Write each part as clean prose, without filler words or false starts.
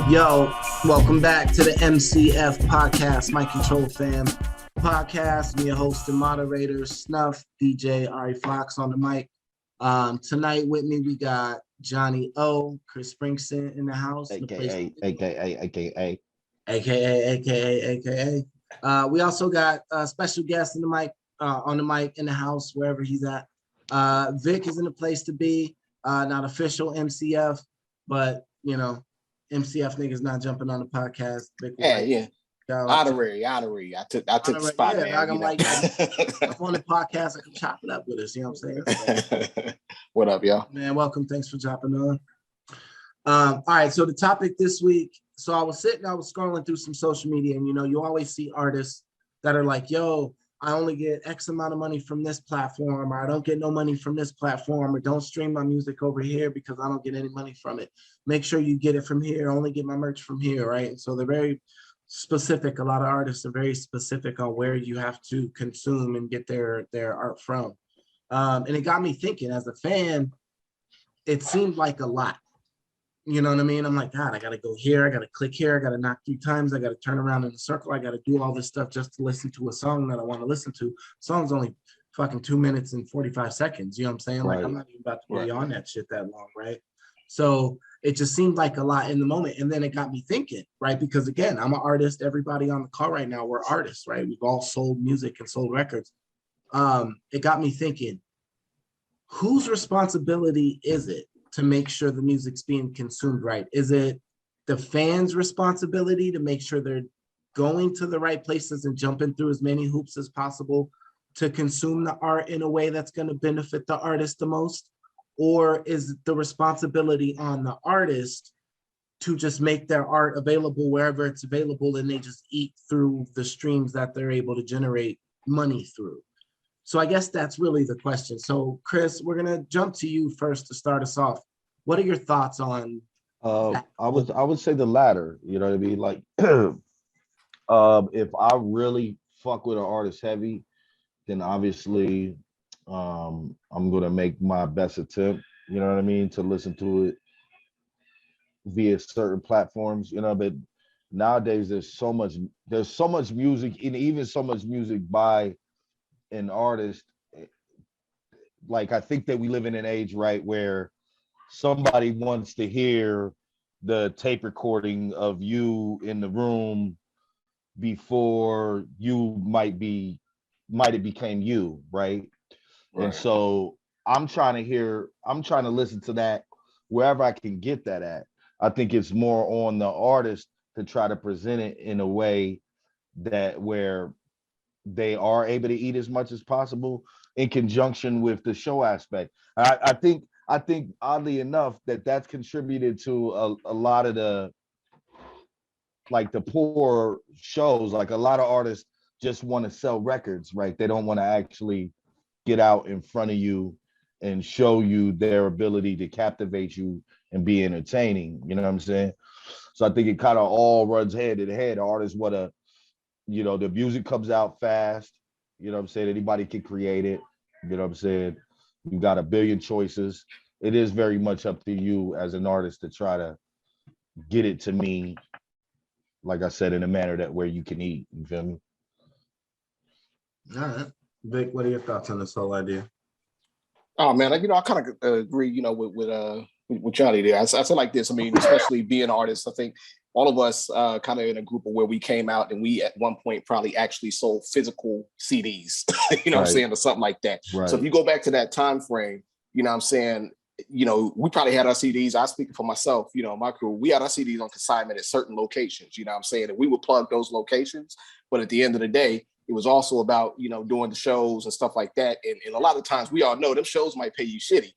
Yo, welcome back to the MCF podcast, My Control Fam podcast. I'm your host and moderator, Snuff, DJ Ari Fox on the mic. Tonight with me, we got Johnny O, Chris Springston in the house. AKA. We also got a special guest in the mic, on the mic in the house, wherever he's at. Vic is in the place to be, not official MCF, but, you know, MCF niggas not jumping on the podcast. Yeah. Honorary. I took the spot, man. I'm like, I'm on the podcast. I can chop it up with us. You know what I'm saying? So, what up, y'all? Man, welcome. Thanks for dropping on. All right. So the topic this week. So I was scrolling through some social media, and you always see artists that are like, "Yo, I only get X amount of money from this platform, or I don't get no money from this platform, or don't stream my music over here because I don't get any money from it. Make sure you get it from here. Only get my merch from here," right? And so they're very specific. A lot of artists are very specific on where you have to consume and get their art from. And it got me thinking, as a fan, it seemed like a lot. You know what I mean? I'm like, God, I got to go here. I got to click here. I got to knock 3 times. I got to turn around in a circle. I got to do all this stuff just to listen to a song that I want to listen to. Song's only fucking 2 minutes and 45 seconds. You know what I'm saying? Right. Like, I'm not even about to be on that shit that long, right? So it just seemed like a lot in the moment. And then it got me thinking, right? Because again, I'm an artist. Everybody on the call right now, we're artists, right? We've all sold music and sold records. It got me thinking, whose responsibility is it to make sure the music's being consumed right? Is it the fans' responsibility to make sure they're going to the right places and jumping through as many hoops as possible to consume the art in a way that's going to benefit the artist the most? Or is the responsibility on the artist to just make their art available wherever it's available, and they just eat through the streams that they're able to generate money through? So I guess that's really the question. So Chris, we're gonna jump to you first to start us off. What are your thoughts on that? I would say the latter. You know what I mean? Like, if I really fuck with an artist heavy, then obviously I'm gonna make my best attempt. You know what I mean, to listen to it via certain platforms. But nowadays there's so much music, and even so much music by an artist. Like, I think that we live in an age, right, where somebody wants to hear the tape recording of you in the room before you might have became you, right? And so I'm trying to listen to that wherever I can get that at. I think it's more on the artist to try to present it in a way that where they are able to eat as much as possible in conjunction with the show aspect. I think oddly enough that's contributed to a lot of the poor shows. Like, a lot of artists just want to sell records, right? They don't want to actually get out in front of you and show you their ability to captivate you and be entertaining. You know what I'm saying? So I think it kind of all runs head to head. Artists want to, the music comes out fast. You know what I'm saying? Anybody can create it. You know what I'm saying? You got a billion choices. It is very much up to you as an artist to try to get it to me, like I said, in a manner that where you can eat. You feel me? All right. Vic, what are your thoughts on this whole idea? Oh man, I kind of agree, with Johnny there. I said like this. I mean, especially being artists, I think all of us kind of in a group of where we came out and we at one point probably actually sold physical CDs, what I'm saying, or something like that. Right. So if you go back to that time frame, what I'm saying, we probably had our CDs. I speak for myself, my crew, we had our CDs on consignment at certain locations, what I'm saying, and we would plug those locations. But at the end of the day, it was also about, doing the shows and stuff like that. And a lot of times we all know them shows might pay you shitty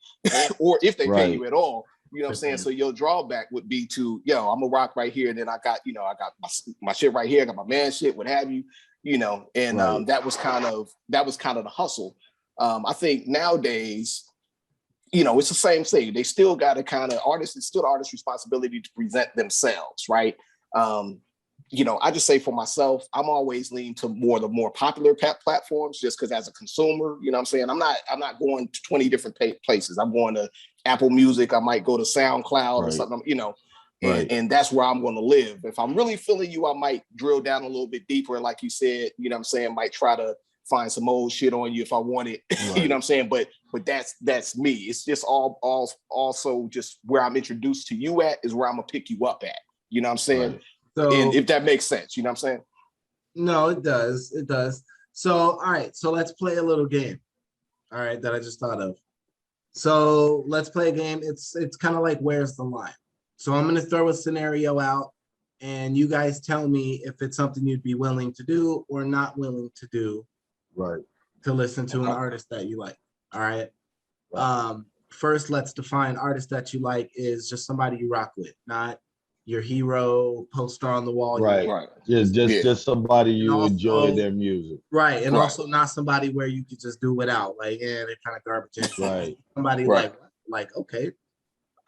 or if they pay you at all, what I'm saying? So your drawback would be to, I'm a rock right here. And then I got my shit right here. I got my man shit, what have you, and that was kind of the hustle. I think nowadays, it's the same thing. They still got to it's still the artist's responsibility to present themselves, right? I just say for myself, I'm always leaning to the more popular platforms, just because as a consumer, I'm saying, I'm not going to 20 different places. I'm going to Apple Music. I might go to SoundCloud or something, Right. And that's where I'm going to live. If I'm really feeling you, I might drill down a little bit deeper. Like you said, you know what I'm saying? Might try to find some old shit on you if I want it. Right. You know what I'm saying? But that's me. It's just all also just where I'm introduced to you at is where I'm gonna pick you up at. You know what I'm saying? Right. So And if that makes sense, you know what I'm saying? no, it does. It does. So all right, so let's play a little game. All right, that I just thought of. So let's play a game. It's kind of like where's the line? So I'm gonna throw a scenario out, and you guys tell me if it's something you'd be willing to do or not willing to do Right. to listen to an Okay. artist that you like. All right. Right. First, let's define artist that you like is just somebody you rock with, not your hero, poster on the wall. Right. Right. Just somebody And you enjoy also- their music. Right. And Right. also not somebody where you could just do without, like, yeah, they're kind of garbage. Right. Somebody Right. like, okay,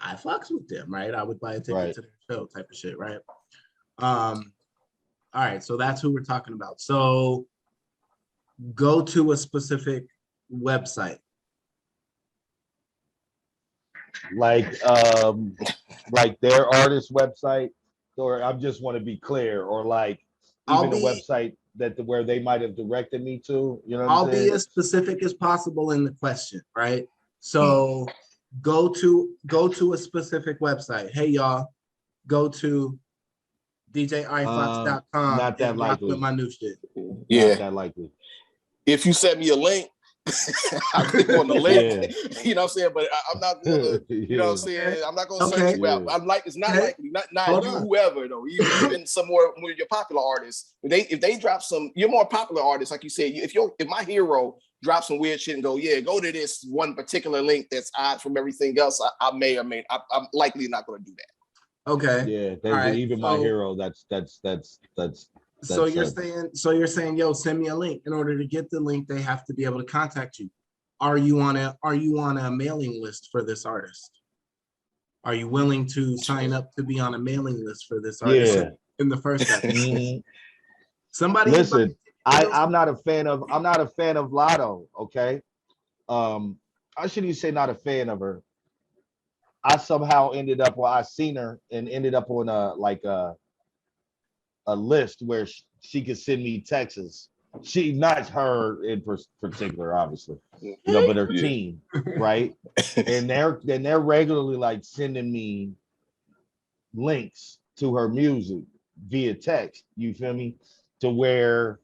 I fucks with them, right? I would buy a ticket Right. to their show type of shit, right? All right, so that's who we're talking about. So go to a specific website. Like their artist website, or I just want to be clear, or like I'll even a be- website where they might have directed me to. You know what I'll I'm be saying? as specific as possible in the question, right? So go to a specific website. Hey y'all, go to DJIFox.com not that and rock likely. with my new shit. Not Yeah. that likely. If you send me a link, I click on the link. You know what I'm saying? But I'm not gonna, you know what I'm saying? I'm not gonna Okay. search you out. I'm like, it's not Okay. likely, not Hold you, on. whoever though. Even some more of your popular artists. If they drop some, your more popular artists, like you said, if my hero drops some weird shit and go to this one particular link that's odd from everything else, I may or may I'm likely not gonna do that. Okay. Yeah, All right, even my so- hero. That's So you're it. saying, yo, send me a link. In order to get the link, they have to be able to contact you. Are you on a mailing list for this artist? Are you willing to sign up to be on a mailing list for this artist Yeah. in the first step? Mhm. Somebody Listen, I'm not a fan of Lotto. Okay, I shouldn't even say not a fan of her. I somehow ended up, I seen her and ended up on a list where she could send me texts. She, not her in particular, obviously, but her Yeah. team, right? And they're regularly like sending me links to her music via text. You feel me? To where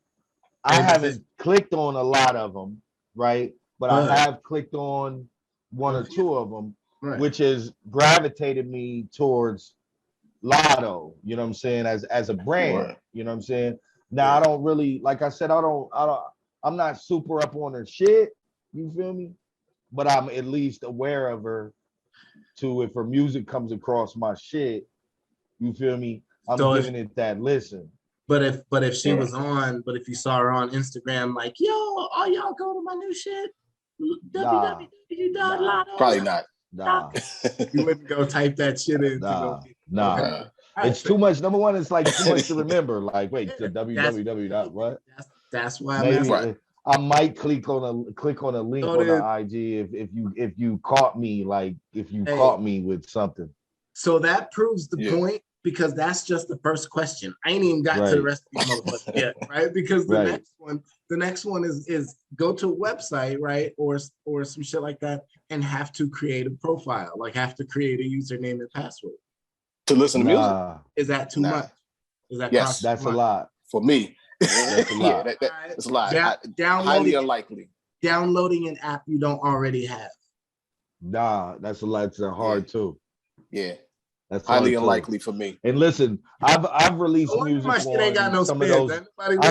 I And is haven't clicked on a lot of them, right? But I have clicked on one or two of them, Right. which has gravitated me towards Lotto, you know what I'm saying, as a brand, Right. you know what I'm saying? Now I don't really, like I said, I'm not super up on her shit, you feel me? But I'm at least aware of her to, if her music comes across my shit, you feel me? I'm So giving it that listen. But if she was on, but if you saw her on Instagram, like, yo, all y'all go to my new shit, Nah. www.lotto. Probably not. Nah, You wouldn't go type that shit in. nah. Uh, It's too much. Number one, it's like too much to remember. Like, wait, the www dot what? That's why I'm Maybe asking. Right. I might click on a link So on then- the IG if you caught me, like if you Hey. caught me with something. So that proves the Yeah. point, because that's just the first question. I ain't even got to the Right. rest of these motherfuckers yet, right? Because the Right. next one is go to a website, right, or some shit like that, and have to create a profile, like have to create a username and password. to listen to music Nah, Is that too Nah. much? Is that Yes. cost that's too a much? lot. for me. That's a Yeah, lot. that's a lot. Down- Highly downloading unlikely. downloading an app you don't already have. Nah, that's a lot. It's a hard too. Yeah, That's highly hard too. unlikely for me. And listen, I've released No wonder music my shit ain't got no on some of spins. those. Ain't nobody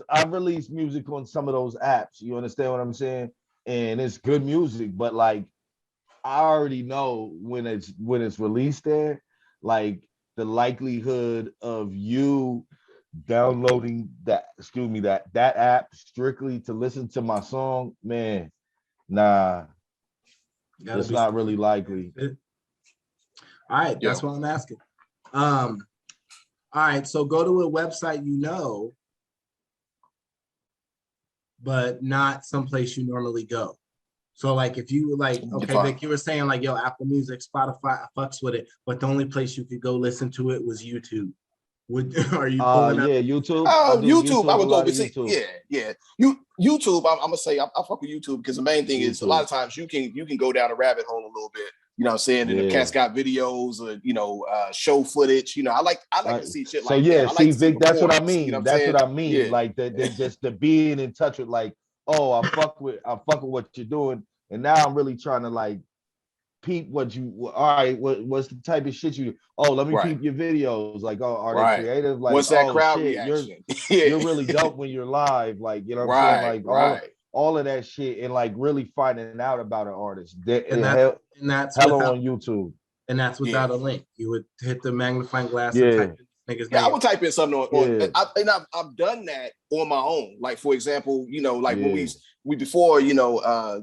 I've released music on some of those apps. You understand what I'm saying? And it's good music, but like I already know when it's released there, like the likelihood of you downloading that app strictly to listen to my song, man, nah, Gotta it's be- not really likely. All right, that's what I'm asking. All right, so go to a website you know, but not someplace you normally go. So like if you like, okay, Define. like you were saying, like, yo, Apple Music, Spotify, I fucks with it, but the only place you could go listen to it was YouTube. Would are you pulling up? Yeah, YouTube. I do YouTube, I YouTube a would go, lot but of see, YouTube. yeah. YouTube, I'm gonna say I fuck with YouTube because the main thing is a lot of times you can go down a rabbit hole a little bit. You know what I'm saying? And the Yeah. cats got videos or show footage. I like to see shit So like yeah, that. I like to see Vic, that's what I performance, mean. you know what I'm That's saying? what I mean. Yeah. Like that just the being in touch with like, oh, I fuck with what you're doing. And now I'm really trying to like peep what you all right, what's the type of shit you let me Right. peep your videos. Like, oh, are Right. they creative? Like, What's that oh crowd shit, reaction? you're really dope when you're live. Like, you know what I'm saying? Like all of that shit and like really finding out about an artist. And that's hella without, on YouTube. and that's without a link. You would hit the magnifying glass Yeah. and type in niggas' Yeah, I name. would type in something on I've done that on my own. Like for example, like when we before, I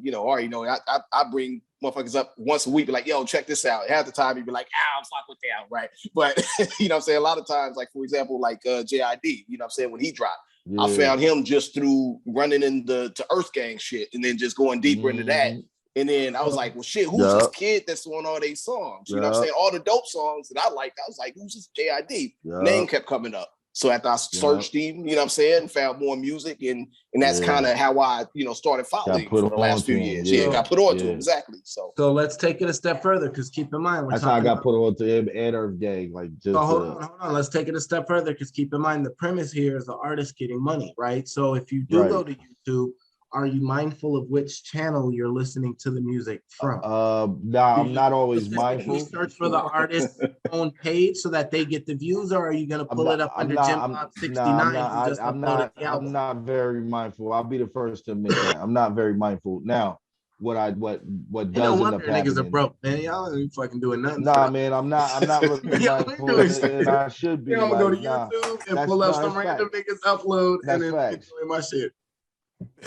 bring motherfuckers up once a week, be like, yo, check this out. Half the time he'd be like, I'm fuck with that, right? But you know what I'm saying? A lot of times, like for example, like JID, you know what I'm saying, when he dropped, I found him just through running into Earth Gang shit and then just going deeper into that. And then I was like, well, shit, who's this kid that's on all these songs? You know what I'm saying? All the dope songs that I liked, I was like, who's this JID? Name kept coming up. So after I searched him, you know what I'm saying, found more music, and that's kind of how I, started following for the last few years. Yeah, got put on to him, exactly. So let's take it a step further, because keep in mind, that's how I got put on to him and Earth Gang. Like, just hold on. Let's take it a step further, because keep in mind the premise here is the artist getting money, right? So if you do go to YouTube, are you mindful of which channel you're listening to the music from? I'm not always mindful. Search for the artist's own page so that they get the views, or are you gonna pull it up under Jim Bob 69 and just upload it the album? I'm not very mindful. I'll be the first to admit that. I'm not very mindful. Now, what does end up happening? Niggas are broke, man. Y'all ain't fucking doing nothing. Nah, man, I'm not really mindful, and I should be. I'm gonna go to YouTube and pull up some random niggas upload and then enjoy my shit.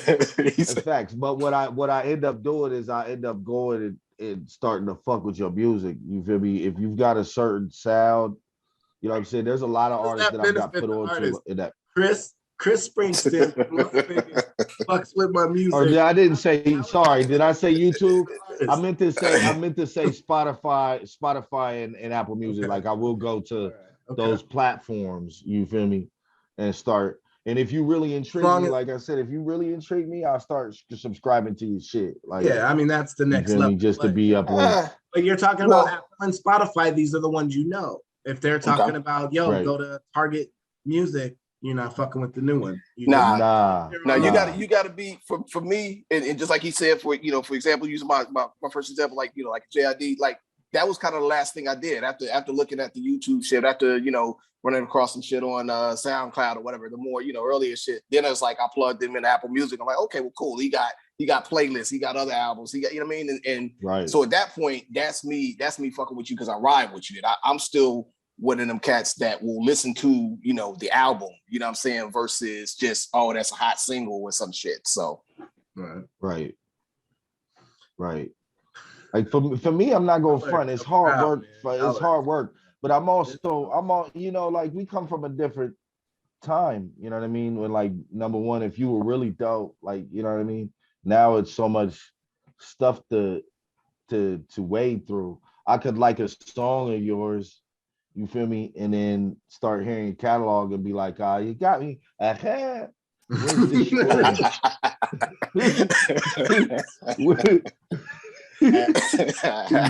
That's facts. But what I end up doing is I end up going and starting to fuck with your music. You feel me? If you've got a certain sound, you know what I'm saying? There's a lot of artists that I've got put on to that. Chris Springsteen fucks with my music. Or I didn't say, sorry, did I say YouTube? I meant to say Spotify and Apple Music. Like I will go to those platforms, you feel me? And start. And if you really intrigue me, like I said, if you really intrigue me, I'll start subscribing to your shit. Like, yeah, I mean that's the next level. Just to be up on. But you're talking about Apple and Spotify. These are the ones you know. If they're talking about go to Target Music, you're not fucking with the new one. Nah. You gotta be for me, and just like he said, for example, using my first example, like JID, like that was kind of the last thing I did after looking at the YouTube shit, after running across some shit on SoundCloud or whatever, the more earlier shit. Then it's like I plugged him in Apple Music. I'm like, okay, well, cool. He got playlists, he got other albums, he got, you know what I mean? And right. So at that point, that's me fucking with you because I ride with you. And I'm still one of them cats that will listen to the album, you know what I'm saying, versus just that's a hot single or some shit. So right. Like for me, I'm not going front. It's hard work. It's hard work. But I'm all, like we come from a different time, you know what I mean? When like, number one, if you were really dope, like, you know what I mean? Now it's so much stuff to wade through. I could like a song of yours, you feel me? And then start hearing your catalog and be like, you got me.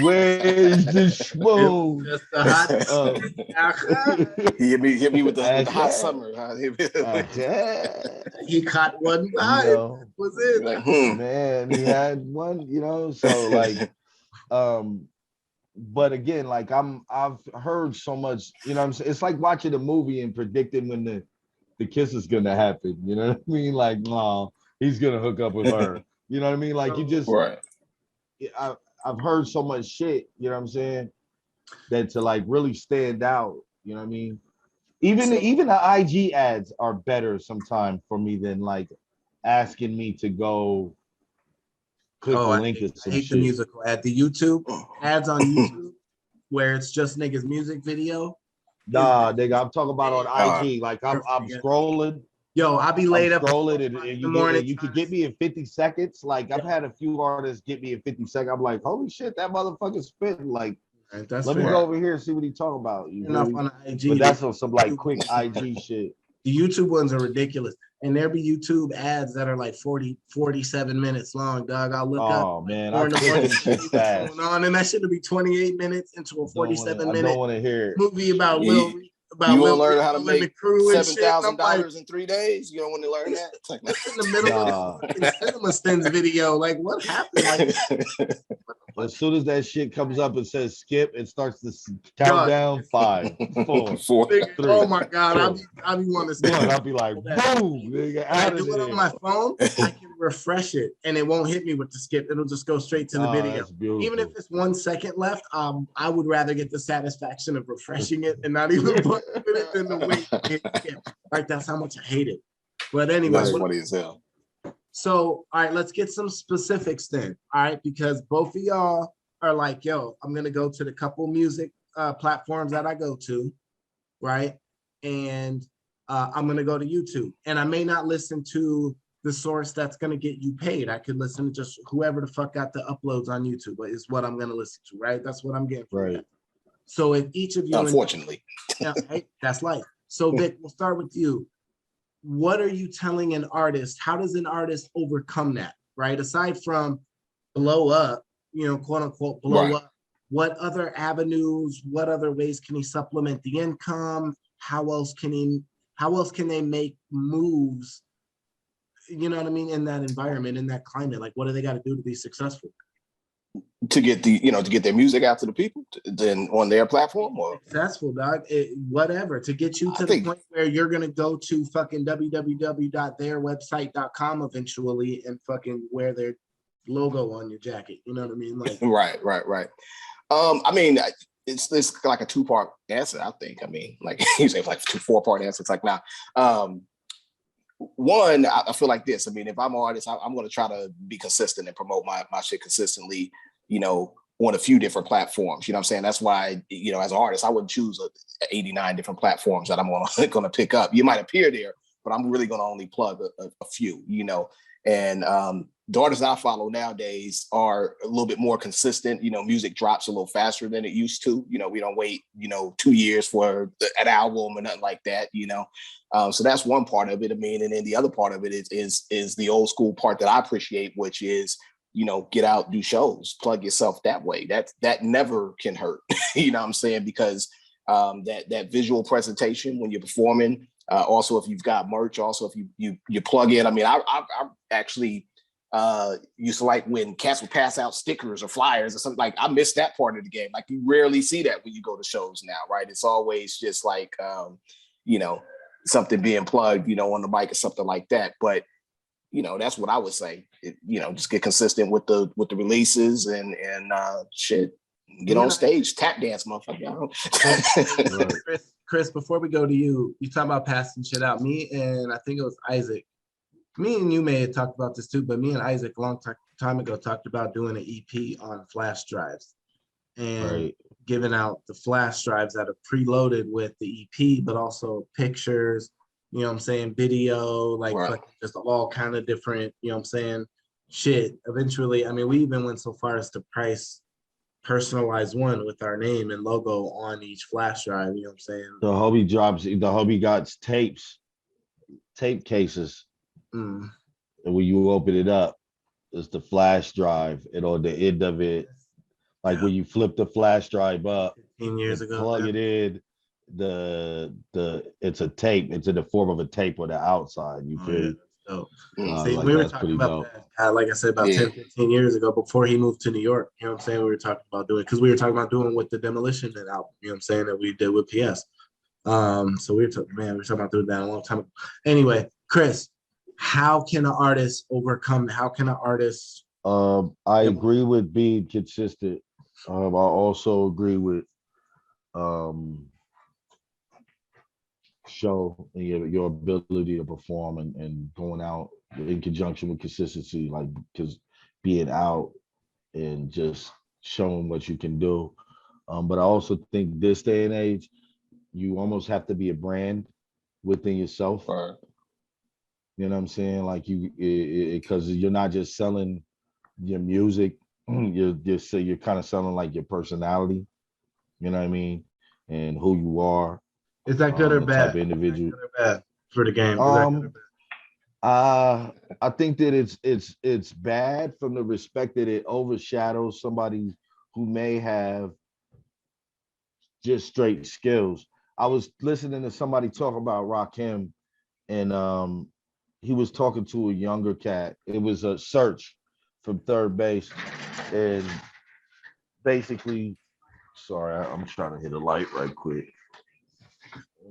Where's the smoke? Just the hot. He hit me with the hot summer. He caught one vibe. Was it? Like, Man, he had one. So like, but again, like I've heard so much. You know what I'm saying? It's like watching a movie and predicting when the kiss is gonna happen. You know what I mean? Like, no, he's gonna hook up with her. You know what I mean? Like you just right. I've heard so much shit, you know what I'm saying, that to like really stand out, you know what I mean? Even the IG ads are better sometimes for me than like asking me to go click the link or some I hate shit. The musical ad. The YouTube ads on YouTube where it's just niggas music video. Nah, nigga, I'm talking about on IG. Like I'm scrolling Yo, I'll be I'm laid up scrolling in and, the you morning. you could get me in 50 seconds. Like I've had a few artists get me in 50 seconds. I'm like, holy shit, that motherfucker's spitting. Like, Right, that's let me fair. go over here and see what he talking about. You feel Enough me? on the IG. But that's on some like YouTube quick ones- IG shit. The YouTube ones are ridiculous. And there be YouTube ads that are like 47 minutes long, dog. I'll look up. Oh man, 4 I in the quit morning, them see shit what's fast. going on, and that should be 28 minutes into a I 47-minute don't want to hear it. movie about You- Lil You want Lil to learn how to Rico and the make crew and shit. And I'm like, $7,000 in 3 days? You don't want to learn that? It's like, it's in the middle Nah. of the fucking Cinema Stins video. Like, what happened? Like, As soon as that shit comes up and says skip, it starts to count down. 5, 4, Four. nigga, 3, oh my god, I'll 2, be wanting to 1. stay. I'll be like, boom, nigga, When I out of do it on there. my phone, I can refresh it and it won't hit me with the skip. It'll just go straight to the Oh, video. that's beautiful. Even if it's 1 second left, I would rather get the satisfaction of refreshing it and not even put it than the wait. to hit skip. Like that's how much I hate it. But anyway, That's funny as hell. so all right, let's get some specifics then. All right, because both of y'all are like, yo, I'm gonna go to the couple music platforms that I go to, right? And I'm gonna go to YouTube, and I may not listen to the source that's gonna get you paid. I could listen to just whoever the fuck got the uploads on YouTube, but is what I'm gonna listen to, right? That's what I'm getting from Right. that. So if each of you, Unfortunately. yeah, hey, that's life. So Vic, we'll start with you. What are you telling an artist? How does an artist overcome that, right? Aside from blow up, quote unquote, blow Right. up, what other avenues, what other ways can he supplement the income? How else can they make moves, you know what I mean, in that environment, in that climate? Like, what do they got to do to be successful? To get to get their music out to the people, then on their platform, or Successful, dog. Whatever, to get you to I the think- point where you're gonna go to fucking www.theirwebsite.com eventually and fucking wear their logo on your jacket. You know what I mean? Like, right. I mean, it's like a 2-part answer. I think. I mean, like you say, like 4-part answer. It's like now, one, I feel like this. I mean, if I'm an artist, I'm going to try to be consistent and promote my shit consistently. On a few different platforms. You know what I'm saying? That's why, as an artist, I wouldn't choose 89 different platforms that I'm going to pick up. You might appear there, but I'm really going to only plug a few. And the artists I follow nowadays are a little bit more consistent. Music drops a little faster than it used to. We don't wait, 2 years for an album or nothing like that. So that's one part of it. I mean, and then the other part of it is the old school part that I appreciate, which is, get out, do shows, plug yourself that way. That never can hurt. You know what I'm saying? Because that visual presentation when you're performing. Also, if you've got merch, also if you plug in. I mean, I actually used to like when cats would pass out stickers or flyers or something. Like I miss that part of the game. Like you rarely see that when you go to shows now, right? It's always just like something being plugged, on the mic or something like that. But that's what I would say. Just get consistent with the releases and shit. Get on stage, tap dance, motherfucker. Chris, before we go to you, you talking about passing shit out. Me and I think it was Isaac. Me and you may have talked about this too, but me and Isaac a long time ago talked about doing an EP on flash drives and giving out the flash drives that are preloaded with the EP, but also pictures, video, like just all kind of different, shit. Eventually, I mean, we even went so far as to price personalized one with our name and logo on each flash drive, you know what I'm saying? The Hobie got tape cases. Mm. And when you open it up, it's the flash drive, and on the end of it, like when you flip the flash drive up, 15 years ago, plug it in, it's a tape. It's in the form of a tape on the outside. You feel? So, like, we were that's talking pretty about that, like I said, about 10, 15 years ago, before he moved to New York. You know what I'm saying? We were talking about doing, because we were talking about doing with the Demolition Man album, you know what I'm saying, that we did with PS. So we were talking about doing that a long time ago. Anyway, Chris, how can an artist overcome? How can an artist? I agree with being consistent. I also agree with show and your ability to perform and going out in conjunction with consistency, like because being out and just showing what you can do. But I also think this day and age, you almost have to be a brand within yourself. Right. You know what I'm saying? Like because you're not just selling your music, you're kind of selling like your personality. You know what I mean? And who you are, Is that good or the type of bad? Is that individual. good or bad for the game? Is that good or Um, I think that it's bad from the respect that it overshadows somebody who may have just straight skills. I was listening to somebody talk about Rakim, and he was talking to a younger cat. It was a search from third base, and basically, sorry, I'm trying to hit a light right quick.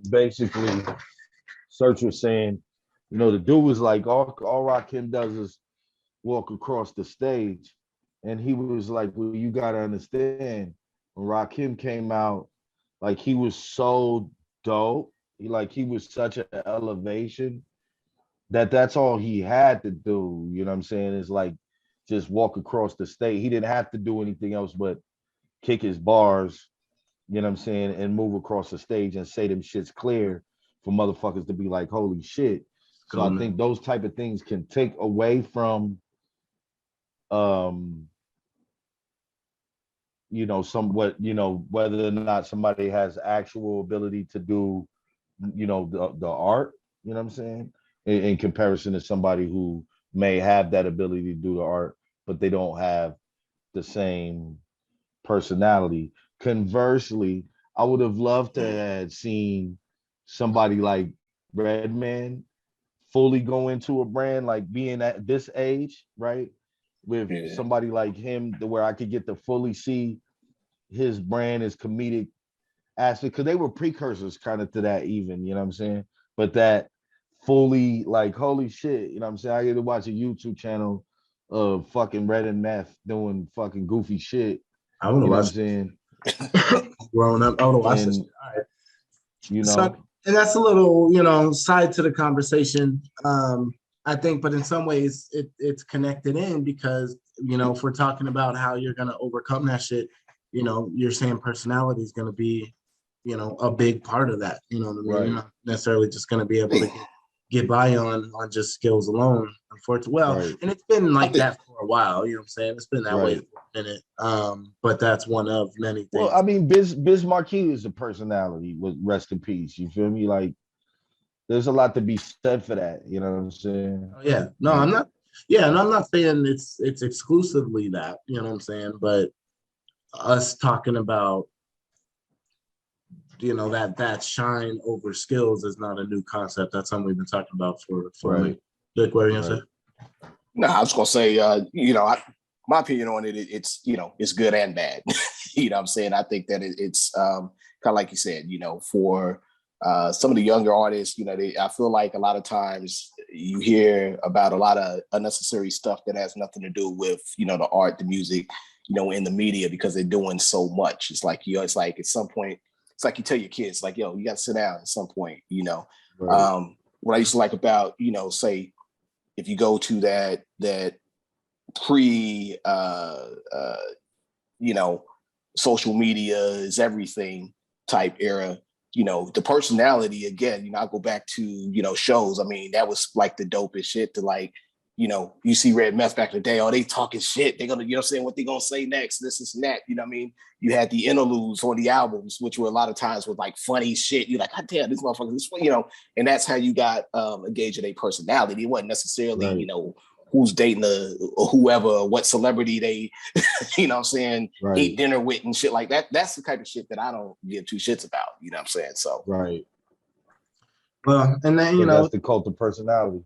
Basically, search was saying, the dude was like, all Rakim does is walk across the stage, and he was like, well, you gotta understand, when Rakim came out, like he was so dope. He was such an elevation that's all he had to do. You know what I'm saying? Is like just walk across the stage. He didn't have to do anything else but kick his bars, you know what I'm saying, and move across the stage and say them shits clear for motherfuckers to be like, holy shit. So I think those type of things can take away from um somewhat, whether or not somebody has actual ability to do, the art, you know what I'm saying? In comparison to somebody who may have that ability to do the art, but they don't have the same personality. Conversely, I would have loved to have seen somebody like Redman fully go into a brand, like being at this age, right? With Yeah. somebody like him, to where I could get to fully see his brand, his comedic aspect, because they were precursors kind of to that, even, you know what I'm saying? But that fully, like, holy shit, you know what I'm saying? I get to watch a YouTube channel of fucking Red and Meth doing fucking goofy shit, I want you to know what I'm watch saying? growing up. I want to watch this. And, All right. you So, know, and that's a little, side to the conversation. I think, but in some ways, it's connected in because if we're talking about how you're gonna overcome that shit, you're saying personality is gonna be, a big part of that. You know what I mean? You're right, not necessarily just gonna be able to get by on just skills alone. Unfortunately, well, right, and it's been I like think that for a while. You know what I'm saying? It's been that way right. for a minute. But that's one of many Well, I things. mean, Biz Marquis is a personality, with rest in peace. You feel me? Like, there's a lot to be said for that. You know what I'm saying? Oh, yeah. No, Like, I'm not. Yeah, and I'm not saying it's exclusively that, you know what I'm saying? But us talking about, that shine over skills is not a new concept. That's something we've been talking about for a right, minute. Dick, what are you gonna say? right, No, I was gonna say, my opinion on it, it's good and bad. You know what I'm saying? I think that it's kind of like you said, for some of the younger artists, I feel like a lot of times you hear about a lot of unnecessary stuff that has nothing to do with, the art, the music, in the media, because they're doing so much. It's like, it's like at some point, it's like you tell your kids, like, yo, you got to sit down at some point. right, What I used to like about, say, if you go to that pre you know social media is everything type era, the personality again, I go back to shows. I mean, that was like the dopest shit to, like, you see Red Meth back in the day, oh, they talking shit, they're gonna, saying what they gonna say next, this and that, I mean, you had the interludes on the albums, which were a lot of times with like funny shit. You're like, God damn, this motherfucker, and that's how you got a gauge of their personality. It wasn't necessarily, right, who's dating or whoever, what celebrity they, what I'm saying, right, eat dinner with and shit like that. That's the type of shit that I don't give two shits about. You know what I'm saying? So right. Well, and then Because that's the cult of personality.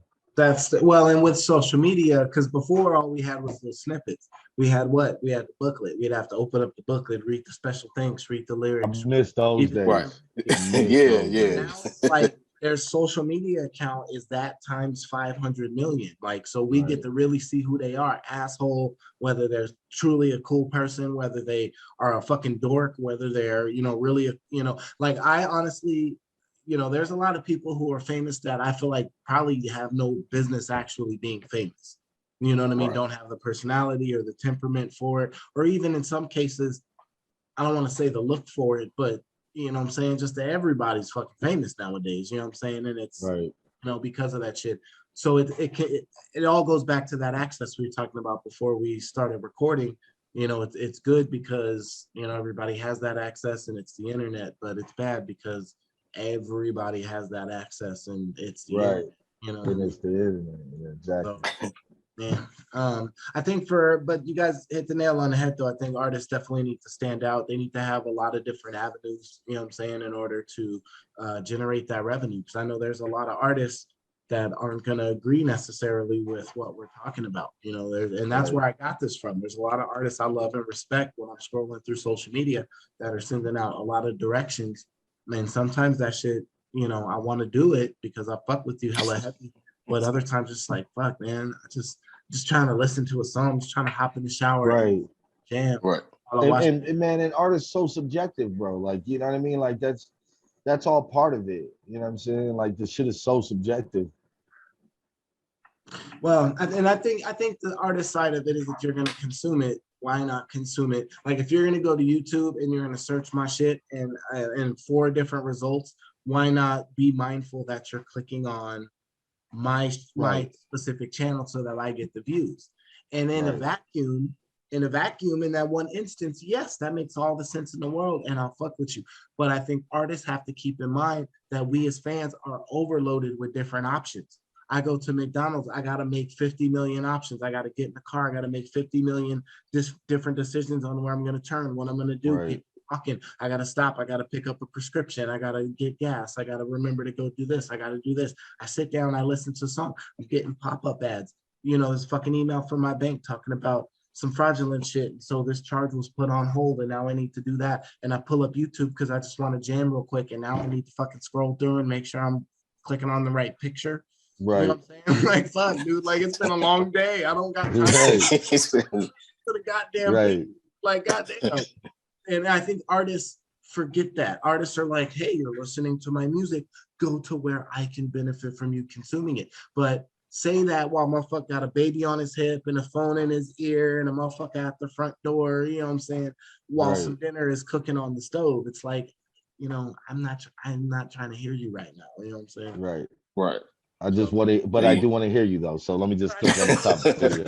well, and with social media, because before all we had was little snippets. We had what? We had the booklet. We'd have to open up the booklet, read the special things, read the I lyrics, miss those read the right. days. I miss Yeah, those yeah. now days. like their social media account is that times 500 million, like, so we get Right, to really see who they are, asshole, whether they're truly a cool person, whether they are a fucking dork, whether they're really like, I honestly, there's a lot of people who are famous that I feel like probably have no business actually being famous. You know what I mean? Right. Don't have the personality or the temperament for it, or even in some cases, I don't want to say the look for it, but what I'm saying, just that everybody's fucking famous nowadays, you know what I'm saying? And it's, right, because of that shit. So it all goes back to that access we were talking about before we started recording. It's good because everybody has that access and it's the internet, but it's bad because everybody has that access and it's the Right. internet, And it's the internet. Yeah, So, exactly. yeah. I think but you guys hit the nail on the head though. I think artists definitely need to stand out. They need to have a lot of different avenues, what I'm saying, in order to generate that revenue. Because I know there's a lot of artists that aren't going to agree necessarily with what we're talking about, and that's Right. where I got this from. There's a lot of artists I love and respect when I'm scrolling through social media that are sending out a lot of directions. And sometimes that shit, I want to do it because I fuck with you hella heavy. But other times it's like, fuck, man, just trying to listen to a song, just trying to hop in the shower and Right. jam Right. while I And, watch. and man, and art is so subjective, bro. Like, you know what I mean? Like that's all part of it. You know what I'm saying? Like the shit is so subjective. Well, and I think the artist side of it is if you're gonna consume it, why not consume it? Like if you're gonna go to YouTube and you're gonna search my shit and 4 different results, why not be mindful that you're clicking on my Right. specific channel so that I get the views? And in a Right. vacuum, in that one instance, yes, that makes all the sense in the world, and I'll fuck with you. But I think artists have to keep in mind that we as fans are overloaded with different options. I go to McDonald's, I gotta make 50 million options. I gotta get in the car, I gotta make 50 million different decisions on where I'm gonna turn, what I'm gonna do. Right. People walking, I gotta stop, I gotta pick up a prescription, I gotta get gas, I gotta remember to go do this, I gotta do this. I sit down, I listen to a song, I'm getting pop-up ads. This fucking email from my bank talking about some fraudulent shit. So this charge was put on hold and now I need to do that. And I pull up YouTube because I just want to jam real quick. And now I need to fucking scroll through and make sure I'm clicking on the right picture. You know Right. what I'm saying? Like, fuck, dude, like it's been a long day. I don't got time Right. for the goddamn Right. thing. Like, goddamn. And I think artists forget that. Artists are like, hey, you're listening to my music. Go to where I can benefit from you consuming it. But say that while motherfucker got a baby on his hip and a phone in his ear and a motherfucker at the front door, you know what I'm saying, while Right. some dinner is cooking on the stove. It's like, I'm not trying to hear you right now. You know what I'm saying? Right. Right. I just So, want to, but I do want to hear you though. So let me just click on the top of the video.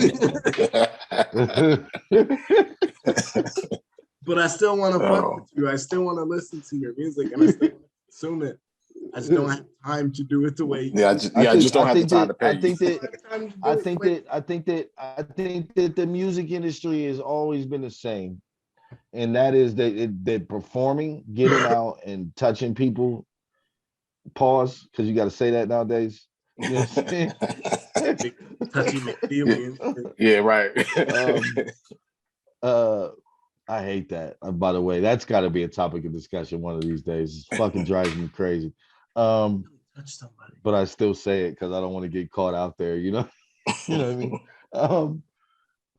but I still want to fuck Oh. with you. I still want to listen to your music and I still want to consume it. I just don't have time to do it the way you Yeah, I just don't have the time to pay you. I think that the music industry has always been the same, and that is that performing, getting out and touching people. Pause, because you got to say that nowadays. You know what I'm saying? Touchy McFeely. Yeah, right. I hate that. By the way, that's got to be a topic of discussion one of these days. It fucking drives me crazy. Touch somebody. But I still say it because I don't want to get caught out there, you know. You know what I mean?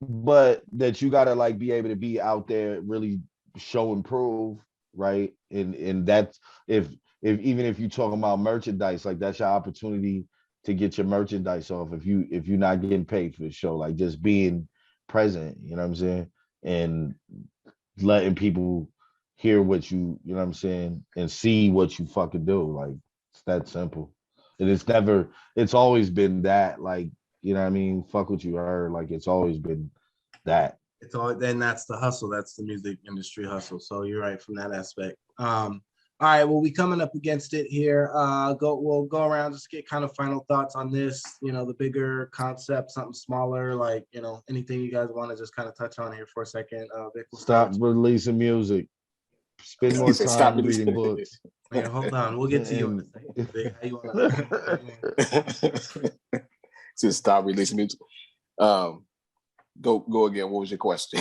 But that you gotta like be able to be out there, really show and prove, right? And that's if even if you talking about merchandise, like that's your opportunity to get your merchandise off. If you're not getting paid for the show, like just being present, you know what I'm saying, and letting people hear what you know what I'm saying, and see what you fucking do. Like it's that simple. And it's always been that, like, you know what I mean? Fuck what you heard. Like it's always been that. It's all then that's the hustle. That's the music industry hustle. So you're right from that aspect. All right, well, we coming up against it here. We'll go around, just get kind of final thoughts on this, the bigger concept, something smaller, like, anything you guys want to just kind of touch on here for a second. Vic, we'll Stop start. releasing music. Spend He more said, "Stop time reading releasing." books. Man, hold on. We'll get to you in a second. Vic. How you wanna... Just stop releasing music. Go again. What was your question?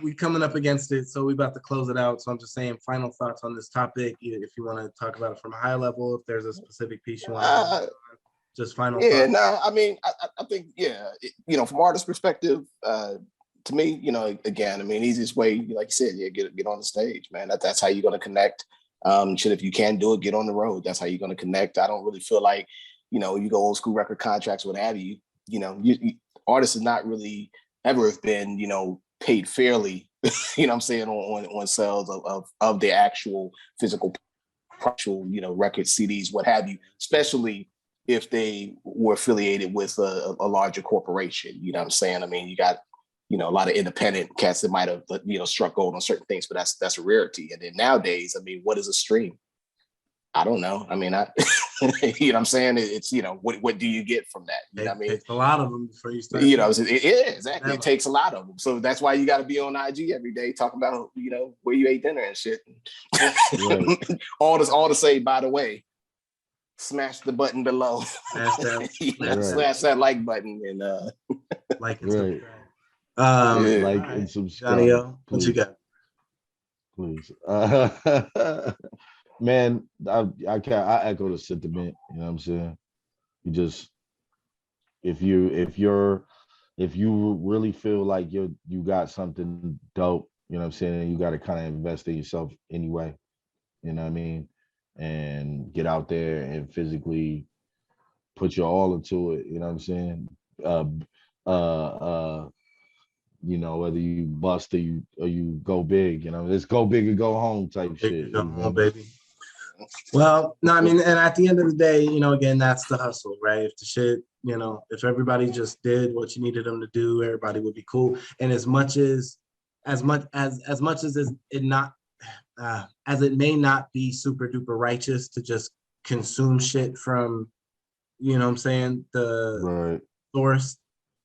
we coming up against it, so we about to close it out. So I'm just saying, final thoughts on this topic. If you want to talk about it from a high level, if there's a specific piece you want, just final. Yeah, thoughts. I mean, I think, from artist perspective, to me, again, I mean, easiest way, like you said, get on the stage, man. That's how you're gonna connect. Shit, if you can do it, get on the road. That's how you're gonna connect. I don't really feel like, you go old school record contracts, what have you. Artists have not really ever have been, paid fairly, you know what I'm saying, on sales of the actual physical actual, record CDs, what have you, especially if they were affiliated with a larger corporation. You know what I'm saying? I mean, you got, a lot of independent cats that might have, struck gold on certain things, but that's a rarity. And then nowadays, I mean, what is a stream? I don't know. I mean, you know what I'm saying? It's, what do you get from that? You know what I mean? Takes a lot of them before you start. Exactly. It takes a lot of them. So that's why you got to be on IG every day talking about, where you ate dinner and shit. Right. all to say, by the way, smash the button below. Smash that like button and like and right. subscribe. Like and subscribe. Johnny O, what you got? Please. Man, I echo the sentiment. You know what I'm saying? You just, if you really feel like you got something dope, you know what I'm saying, you got to kind of invest in yourself anyway. You know what I mean? And get out there and physically put your all into it. You know what I'm saying? Whether you bust or you go big, it's go big or go home type shit. Go home, baby. Well, no, I mean, and at the end of the day, again, that's the hustle, right? If the shit, if everybody just did what you needed them to do, everybody would be cool. And as much as it may not be super duper righteous to just consume shit from, the right. source,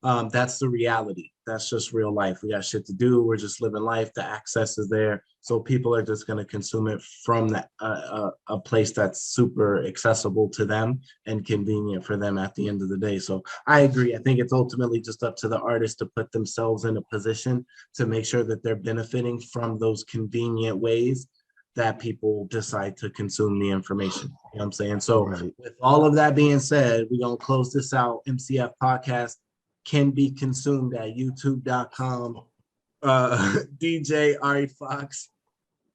that's the reality. That's just real life. We got shit to do. We're just living life. The access is there. So people are just going to consume it from a place that's super accessible to them and convenient for them at the end of the day. So I agree. I think it's ultimately just up to the artist to put themselves in a position to make sure that they're benefiting from those convenient ways that people decide to consume the information. You know what I'm saying? So right. With all of that being said, we're going to close this out. MCF Podcast can be consumed at youtube.com. DJ Ari Fox.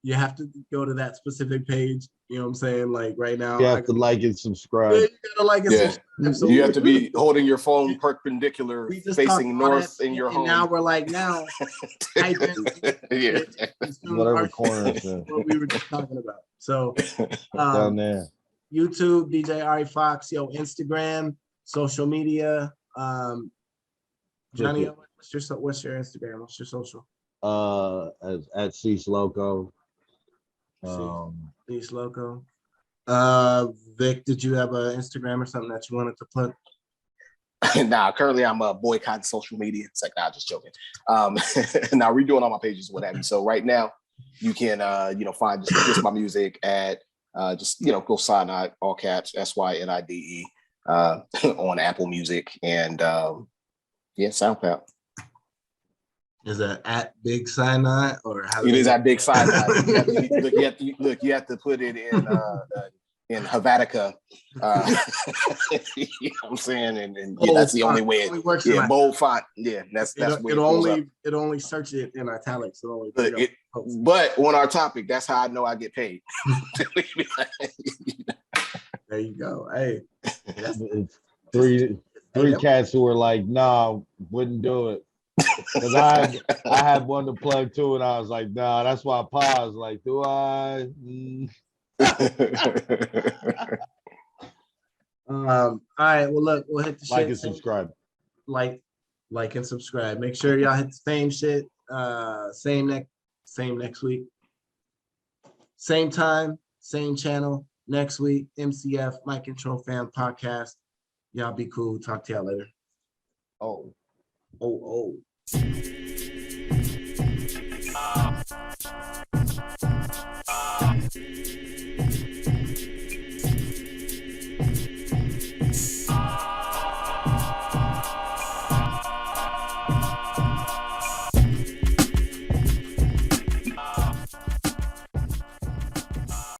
You have to go to that specific page. You know what I'm saying? Like right now, you have to like and subscribe. Yeah, you gotta like and subscribe. So you have to be holding your phone perpendicular, facing north in your home. Now we're like, type in whatever corner what we were just talking about. So down there. YouTube, DJ Ari Fox, Instagram, social media. Johnny, what's your Instagram? What's your social? At Cease Loco. Cease Loco. Vic, did you have an Instagram or something that you wanted to plug? Nah, currently I'm boycotting social media. It's like, nah, just joking. Now redoing all my pages, what have you. So right now you can find just my music at go Cyanide, all caps, SYNIDE, on Apple Music and SoundCloud. Is that at Big Cyanide or how? It is at Big Cyanide. You have to put it in Helvetica. You know what I'm saying? And that's the only way. Bold font. Yeah, that's it only search it in italics. But on our topic, that's how I know I get paid. There you go. Hey, three cats who were like, nah, wouldn't do it. Because I had one to plug too, and I was like, nah, that's why I paused. Like, do I? All right. Well, look, we'll hit the like and subscribe. Like and subscribe. Make sure y'all hit the same shit. Same next week. Same time, same channel next week. MCF, Mic Control Fam Podcast. Y'all be cool. Talk to y'all later. Oh. Oh.